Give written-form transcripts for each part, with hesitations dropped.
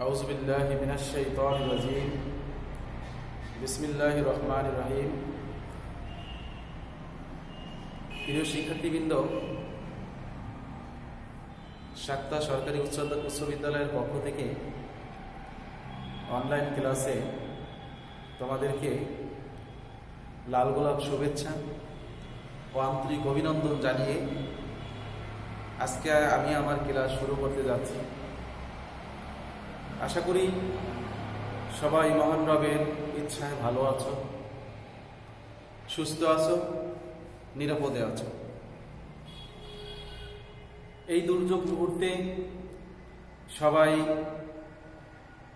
আউযু বিল্লাহি মিনাশ শাইতানির রাজীম। বিসমিল্লাহির রহমানির রহিম। প্রিয় শিক্ষার্থীবৃন্দ, সাক্তা সরকারি উচ্চ বিদ্যালয়ের পক্ষ থেকে অনলাইন ক্লাসে তোমাদেরকে লাল গোলাপ শুভেচ্ছা ও আন্তরিক অভিনন্দন জানিয়ে আজকে আমি আমার ক্লাস শুরু করতে যাচ্ছি। আশা করি সবাই মহান রবের ইচ্ছায় ভালো আছো, সুস্থ আছো, নিরাপদে আছো। এই দুর্যোগ মুহূর্তে সবাই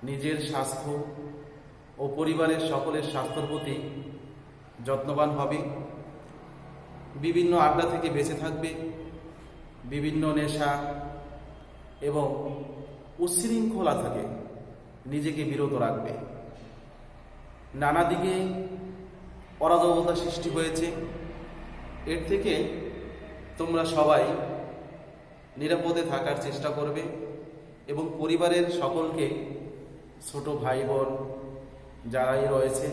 নিজের স্বাস্থ্য ও পরিবারের সকলের স্বাস্থ্যের প্রতি যত্নবান হবে, বিভিন্ন আড্ডা থেকে বেঁচে থাকবে, বিভিন্ন নেশা এবং উচ্ছৃঙ্খলা থেকে নিজেকে বিরত রাখবে। নানা দিকে অরাজকতা সৃষ্টি হয়েছে, এর থেকে তোমরা সবাই নিরাপদে থাকার চেষ্টা করবে এবং পরিবারের সকলকে, ছোট ভাই বোন যারাই রয়েছে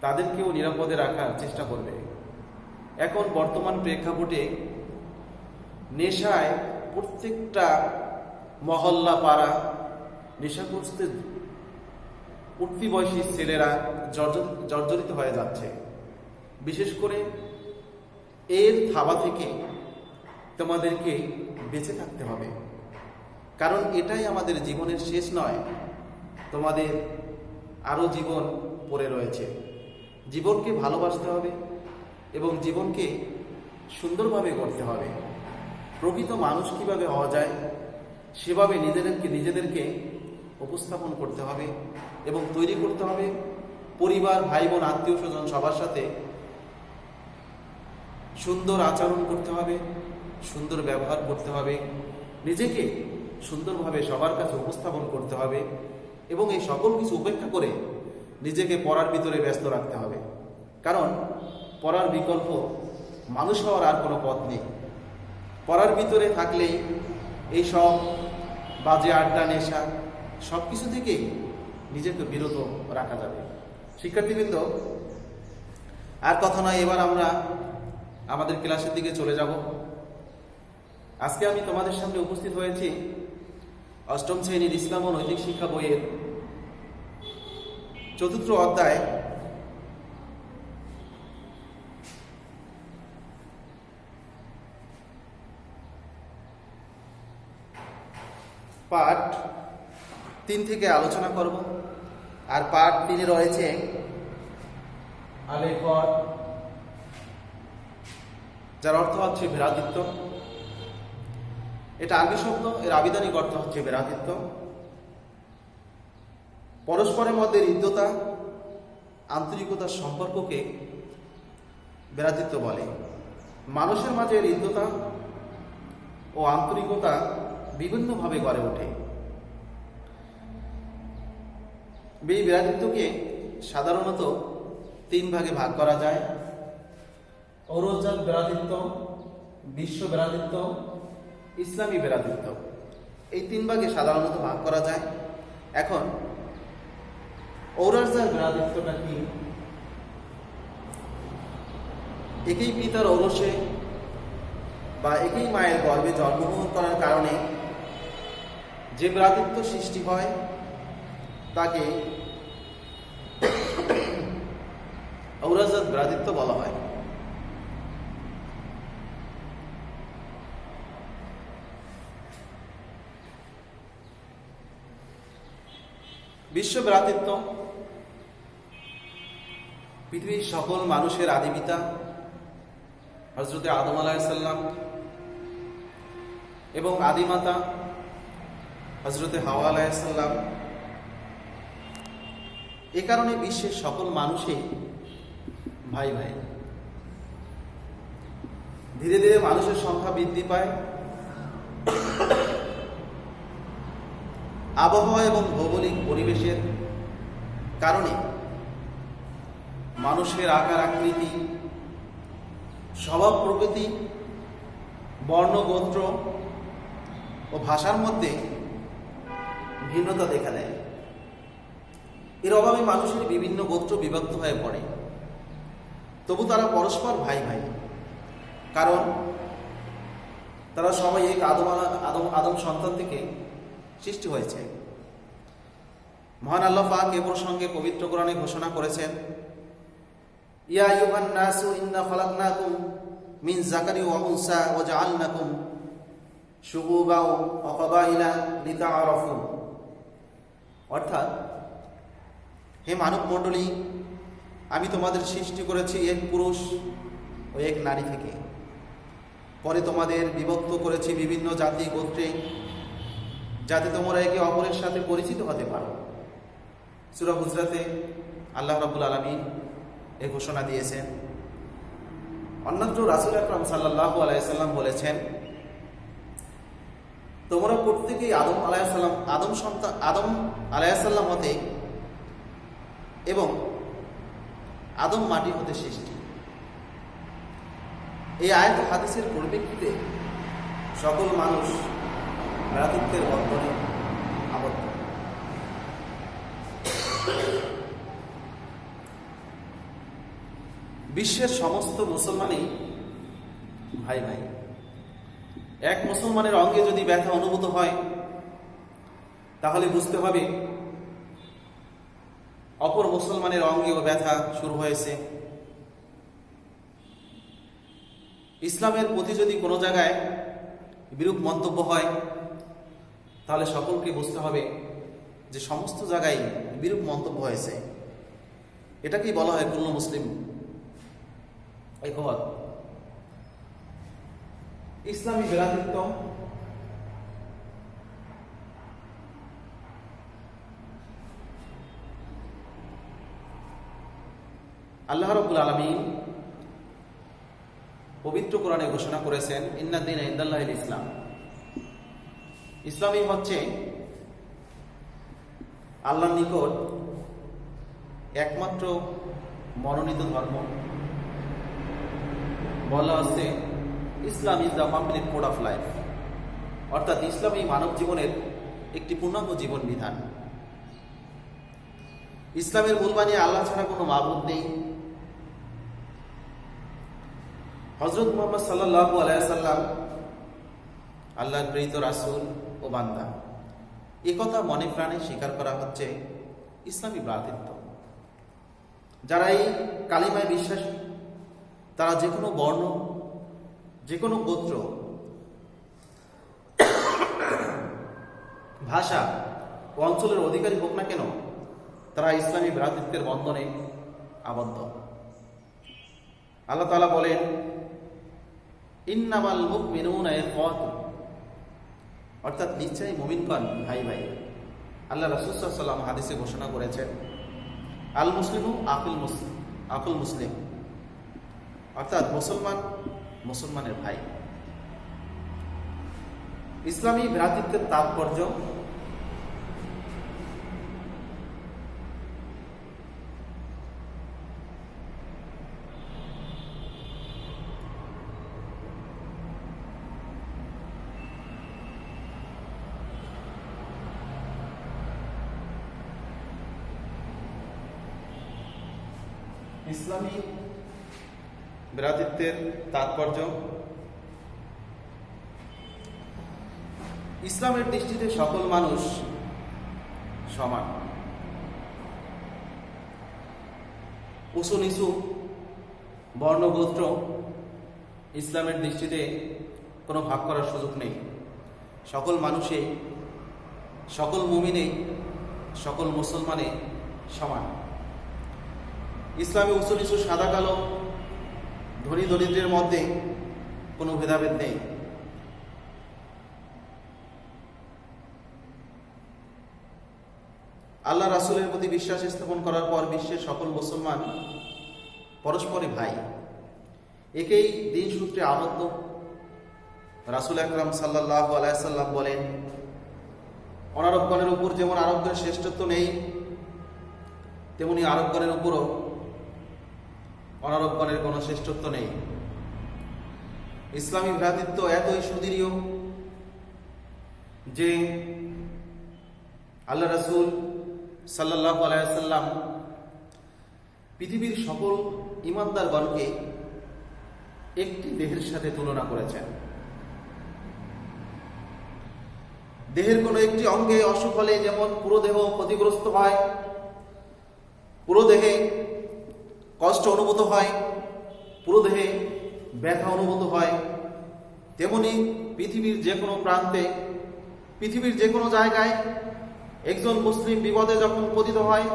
তাদেরকেও নিরাপদে রাখার চেষ্টা করবে। এখন বর্তমান প্রেক্ষাপটে নেশায় প্রত্যেকটা মহল্লা পাড়া নেশাগ্রস্তে উঠতি বয়সী ছেলেরা জর্জরিত হয়ে যাচ্ছে। বিশেষ করে এর থাবা থেকে তোমাদেরকে বেঁচে থাকতে হবে, কারণ এটাই আমাদের জীবনের শেষ নয়, তোমাদের আরও জীবন পড়ে রয়েছে। জীবনকে ভালোবাসতে হবে এবং জীবনকে সুন্দরভাবে গড়তে হবে। প্রকৃত মানুষ কিভাবে হওয়া যায় সেভাবে নিজেদেরকে উপস্থাপন করতে হবে এবং তৈরি করতে হবে। পরিবার, ভাই বোন, আত্মীয় স্বজন সবার সাথে সুন্দর আচরণ করতে হবে, সুন্দর ব্যবহার করতে হবে, নিজেকে সুন্দরভাবে সবার কাছে উপস্থাপন করতে হবে এবং এই সকল কিছু উপেক্ষা করে নিজেকে পড়ার ভিতরে ব্যস্ত রাখতে হবে। কারণ পড়ার বিকল্প মানুষ হওয়ার আর কোনো পথ নেই। পড়ার ভিতরে থাকলেই এই সব বাজে আড্ডা, নেশা সব কিছু থেকে নিজেকে বিরত রাখা যাবে। শিক্ষার্থীবৃন্দ, আর কথা নয়, এবার আমরা আমাদের ক্লাসের দিকে চলে যাব। আজকে আমি তোমাদের সামনে উপস্থিত হয়েছি অষ্টম শ্রেণীর ইসলাম ও নৈতিক শিক্ষা বইয়ের ৪র্থ অধ্যায় পার্ট ৩ থেকে আলোচনা করব। আর পার্ট ৩-এ রয়েছে আলেকর, যার অর্থ হচ্ছে ভ্রাতৃত্ব। এটা আরবি শব্দ, এর আবিধানিক অর্থ হচ্ছে ভ্রাতৃত্ব। পরস্পরের মধ্যে হৃদ্যতা, আন্তরিকতার সম্পর্ককে ভ্রাতৃত্ব বলে। মানুষের মাঝে হৃদ্যতা ও আন্তরিকতা বিভিন্নভাবে গড়ে ওঠে। এই ভ্রাতৃত্বকে সাধারণত ৩ ভাগে ভাগ করা যায়: ঔরজাত ভ্রাতৃত্ব, বিশ্ব ভ্রাতৃত্ব, ইসলামী ভ্রাতৃত্ব। এই ৩ ভাগে সাধারণত ভাগ করা যায়। এখন ঔরজাত ভ্রাতৃত্বটা কি? একই পিতার ঔরসে বা একই মায়ের গর্ভে জন্মগ্রহণ করার কারণে যে ভ্রাতৃত্ব সৃষ্টি হয় তাকে ঔরজাত ভ্রাতৃত্ব বলা হয়। বিশ্ব ভ্রাতৃত্ব পৃথিবীর সকল মানুষের আদি পিতা হযরত আদম আলাইহিস সালাম এবং আদিমাতা হযরত হাওয়া আলাইহিস সালাম। এ কারণে বিশ্বের সকল মানুষই ভাই ভাই। ধীরে ধীরে মানুষের সংখ্যা বৃদ্ধি পায়। আবহাওয়া এবং ভৌগোলিক পরিবেশের কারণে মানুষের আকার আকৃতি, স্বভাব প্রকৃতি, বর্ণ গোত্র ও ভাষার মধ্যে ভিন্নতা দেখা দেয়। এর অভাবে মানুষের বিভিন্ন গোত্র বিভক্ত হয়ে পড়ে। তবু তারা পরস্পর ভাই ভাই, কারণ তারা সবাই এক আদম সন্তান থেকে সৃষ্টি হয়েছে। মহান আল্লাহ পাক এ প্রসঙ্গে পবিত্র কোরআনে ঘোষণা করেছেন, ইয়া আইয়ুহান নাসু ইন্না খালাকনাকুম মিন যাকারি ওয়া উনসা ওয়া জাআলনাকুম শুউবাও ওয়া কাবাইলা লিতাআরাফু। অর্থাৎ, হে মানব মণ্ডলী, আমি তোমাদের সৃষ্টি করেছি এক পুরুষ ও এক নারী থেকে, পরে তোমাদের বিভক্ত করেছি বিভিন্ন জাতি গোত্রে, যাতে তোমরা একে অপরের সাথে পরিচিত হতে পারো। সূরা হুজরাতে আল্লাহ রাব্বুল আলামিন এই ঘোষণা দিয়েছেন। অন্যত্র রাসূল আকরাম সাল্লাল্লাহু আলাইহি সাল্লাম বলেছেন, তোমরা প্রত্যেকেই আদম আলাইহিস সালাম হতে এবং আদম মাটি হতে সৃষ্টি। এই আয়াত হাদিসের পরিপ্রেক্ষিতে সকল মানুষ ভ্রাতৃত্বের বন্ধনে আবদ্ধ। বিশ্বের সমস্ত মুসলমানই ভাই ভাই। এক মুসলমানের অঙ্গে যদি ব্যথা অনুভূত হয়, তাহলে বুঝতে হবে অপর মুসলমানের অঙ্গেও ব্যথা শুরু হয়েছে। ইসলামের প্রতি যদি কোনো জায়গায় বিরূপ মন্তব্য হয়, তাহলে সকলকে বুঝতে হবে যে সমস্ত জায়গায় বিরূপ মন্তব্য হয়েছে। এটাকেই বলা হয় কুল্লু মুসলিম একমত। ইসলামী ভ্রাতৃত্ব আল্লাহ রাব্বুল আলামিন পবিত্র কোরআনে ঘোষণা করেছেন, ইন্নাদ দীনা ইনদাল্লাহিল ইসলাম। ইসলামই হচ্ছে আল্লাহর নিকট একমাত্র মনোনীত ধর্ম। বলা হচ্ছে Islam is the complete code of life, অর্থাৎ ইসলাম এই মানব জীবনের একটি পূর্ণাঙ্গ জীবন বিধান। ইসলামের মূল বাণী আল্লাহ ছাড়া কোনো মাবুদ নেই। হযরত মুহাম্মদ সাল্লাল্লাহু আলাইহি সাল্লাম আল্লাহর প্রেরিত রাসূল ও বান্দা। এ কথা মনে প্রাণে স্বীকার করা হচ্ছে ইসলামী ভ্রাতৃত্ব। যারা এই কালিমায় বিশ্বাসী, তারা যে কোনো বর্ণ, যে কোনো গোত্র, ভাষা ও অঞ্চলের অধিকারী হোক না কেন, তারা ইসলামী ভ্রাতৃত্বের বন্ধনে আবদ্ধ। আল্লাহ তাআলা বলেন, ইন্নামাল মুমিনুনা ইখওয়াতুন, অর্থাৎ নিশ্চয়ই মুমিনগণ ভাই ভাই। আল্লাহ রাসূল সাল্লাল্লাহু আলাইহি ওয়াসাল্লাম হাদিসে ঘোষণা করেছেন, আল মুসলিমু আকুল মুসলিম, অর্থাৎ মুসলমান মুসলমানের ভাই। ইসলামী ভ্রাতৃত্বের তাৎপর্য ইসলামী ভ্রাতৃত্বের তাৎপর্য ইসলামের দৃষ্টিতে সকল মানুষ সমান। উঁচু নিচু বর্ণগোত্র ইসলামের দৃষ্টিতে কোনো ভাগ করার সুযোগ নেই। সকল মানুষে, সকল মুমিনে, সকল মুসলমানে সমান। ইসলামে উঁচু নিচু, সাদা কালো, ধনী দরিদ্রের মধ্যে কোনো ভেদাভেদ নেই। আল্লাহ রাসূলের প্রতি বিশ্বাস স্থাপন করার পর বিশ্বের সকল মুসলমান পরস্পরে ভাই। একেই দিন সূত্রে আবদ্ধ। রাসূল আকরাম সাল্লাল্লাহু আলাইহি সাল্লাম বলেন, অনারবগণের উপর যেমন আরবদের শ্রেষ্ঠত্ব নেই, তেমনি আরবগণের উপরও অনারবগণের কোনো শ্রেষ্ঠত্ব নেই। ইসলামী ভ্রাতৃত্ব এতই সুদৃঢ় যে আল্লাহ রাসূল সাল্লাল্লাহু আলাইহি ওয়াসাল্লাম পৃথিবীর সকল ঈমানদারগণকে একটি দেহের সাথে তুলনা করেছেন। দেহের কোনো একটি অঙ্গে অসুখ হলে যেমন পুরো দেহ ক্ষতিগ্রস্ত হয়, পুরো দেহে কষ্ট অনুভূত হয়, পুরো দেহে ব্যথা অনুভূত হয়, তেমনি পৃথিবীর যে কোনো প্রান্তে, পৃথিবীর যে কোনো জায়গায় একজন মুসলিম বিপদে যখন পতিত হয়,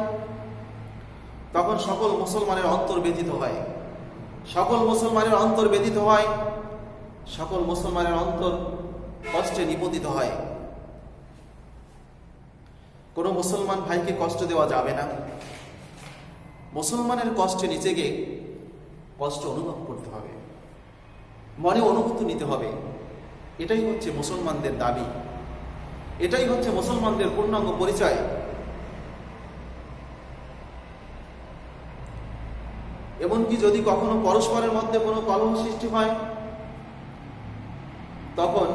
তখন সকল মুসলমানের অন্তর ব্যথিত হয়, সকল মুসলমানের অন্তর ব্যথিত হয়, সকল মুসলমানের অন্তর কষ্টে নিপতিত হয়। কোনো মুসলমান ভাইকে কষ্ট দেওয়া যাবে না। মুসলমানের কষ্টে নিচে গিয়ে কষ্ট অনুভব করতে হবে, মনে অনুভূতি নিতে হবে। এটাই হচ্ছে মুসলমানদের দাবি, এটাই হচ্ছে মুসলমানদের পূর্ণাঙ্গ পরিচয়। এমনকি যদি কখনো পরস্পরের মধ্যে কোনো কলহ সৃষ্টি হয়, তখন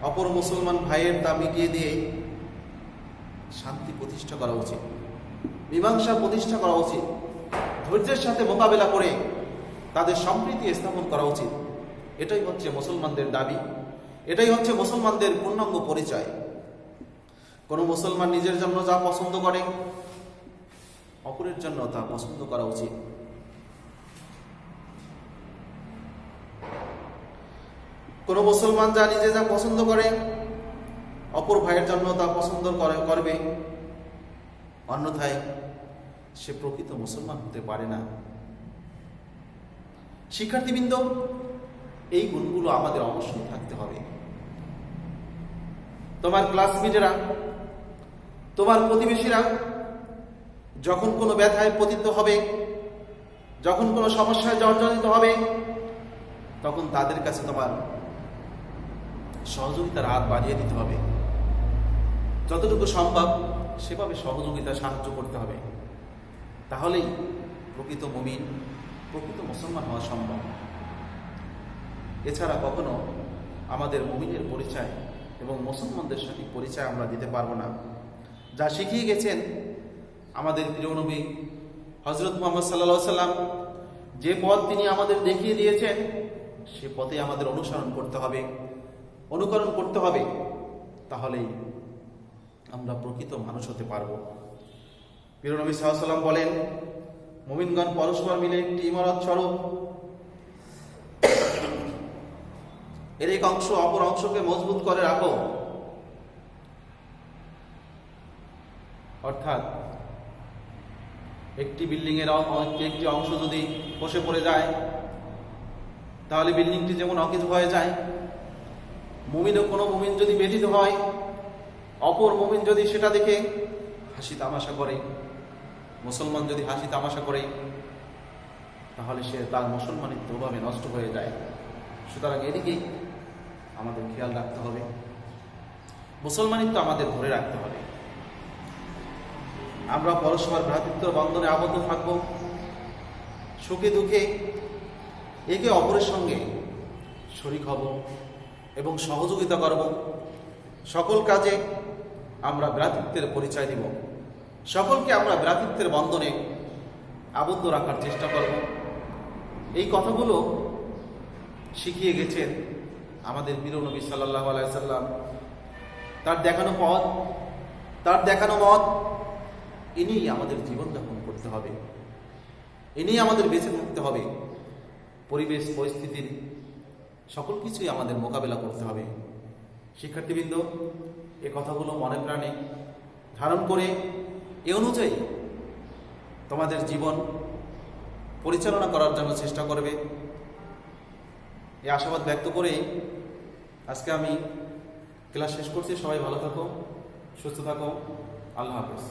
অপর মুসলমান ভাইয়ের তা মিটিয়ে দিয়ে শান্তি প্রতিষ্ঠা করা উচিত, মীমাংসা প্রতিষ্ঠা করা উচিত, ধৈর্যের সাথে মোকাবেলা করে তাদের সম্প্রীতি স্থাপন করা উচিত। এটাই হচ্ছে মুসলমানদের দাবি, এটাই হচ্ছে মুসলমানদের পূর্ণাঙ্গ পরিচয়। কোনো মুসলমান নিজের জন্য যা পছন্দ করে, অপরের জন্য তা পছন্দ করা উচিত। কোনো মুসলমান যা নিজে যা পছন্দ করে, অপর ভাইয়ের জন্য তা পছন্দ করবে, অন্যথায় সে প্রকৃত মুসলমান হতে পারে না। শিক্ষার্থীবৃন্দ, এই গুণগুলো আমাদের অবশ্যই থাকতে হবে। তোমার ক্লাসমেটেরা, তোমার প্রতিবেশীরা যখন কোনো ব্যথায় পতিত হবে, যখন কোনো সমস্যায় জর্জরিত হবে, তখন তাদের কাছে তোমার সহযোগিতার হাত বাড়িয়ে দিতে হবে। যতটুকু সম্ভব সেভাবে সহযোগিতা সাহায্য করতে হবে। তাহলেই প্রকৃত মুমিন, প্রকৃত মুসলমান হওয়া সম্ভব। এছাড়া কখনো আমাদের মুমিনের পরিচয় এবং মুসলমানদের সঠিক পরিচয় আমরা দিতে পারবো না। যা শিখিয়ে গেছেন আমাদের প্রিয় নবী হযরত মুহাম্মদ সাল্লাল্লাহু আলাইহি সাল্লাম, যে পথ তিনি আমাদের দেখিয়ে দিয়েছেন, সে পথে আমাদের অনুসরণ করতে হবে, অনুকরণ করতে হবে। তাহলেই আমরা প্রকৃত মানুষ হতে পারব। প্রিয় নবী সাল্লাল্লাহু আলাইহি সাল্লাম বলেন, মুমিনগণ পরস্পর মিলে একটি ইমারত স্বরূপ, এর এক অংশ অপর অংশকে মজবুত করে রাখো। অর্থাৎ একটি বিল্ডিং এর একটি অংশ যদি বসে পড়ে যায়, তাহলে বিল্ডিংটি যেমন অকেজো হয়ে যায়। কোনো মুমিন যদি ব্যথিত হয়, অপর মুমিন যদি সেটা দেখে হাসি তামাশা করে, মুসলমান যদি হাসি তামাশা করে, তাহলে সে তার মুসলমানিত্ব ভাবে নষ্ট হয়ে যায়। সুতরাং এদিকেই আমাদের খেয়াল রাখতে হবে, মুসলমানিত্ব আমাদের ধরে রাখতে হবে। আমরা পরস্পর ভ্রাতৃত্ব বন্ধনে আবদ্ধ থাকব, সুখে দুঃখে একে অপরের সঙ্গে শরীক হব এবং সহযোগিতা করব। সকল কাজে আমরা ভ্রাতৃত্বের পরিচয় দিব, সকলকে আমরা ভ্রাতৃত্বের বন্ধনে আবদ্ধ রাখার চেষ্টা করব। এই কথাগুলো শিখিয়ে গেছেন আমাদের প্রিয় নবী সাল্লাল্লাহু আলাইহি সাল্লাম। তার দেখানো পথ, তার দেখানো মত, ইনিই আমাদের জীবনযাপন করতে হবে, ইনিই আমাদের বেঁচে থাকতে হবে। পরিবেশ পরিস্থিতির সকল কিছুই আমাদের মোকাবেলা করতে হবে। শিক্ষার্থীবৃন্দ, এ কথাগুলো মনে প্রাণে ধারণ করে এ অনুযায়ী তোমাদের জীবন পরিচালনা করার জন্য চেষ্টা করবে, এই আশাবাদ ব্যক্ত করে আজকে আমি ক্লাস শেষ করছি। সবাই ভালো থাকো, সুস্থ থাকো। আল্লাহ হাফেজ।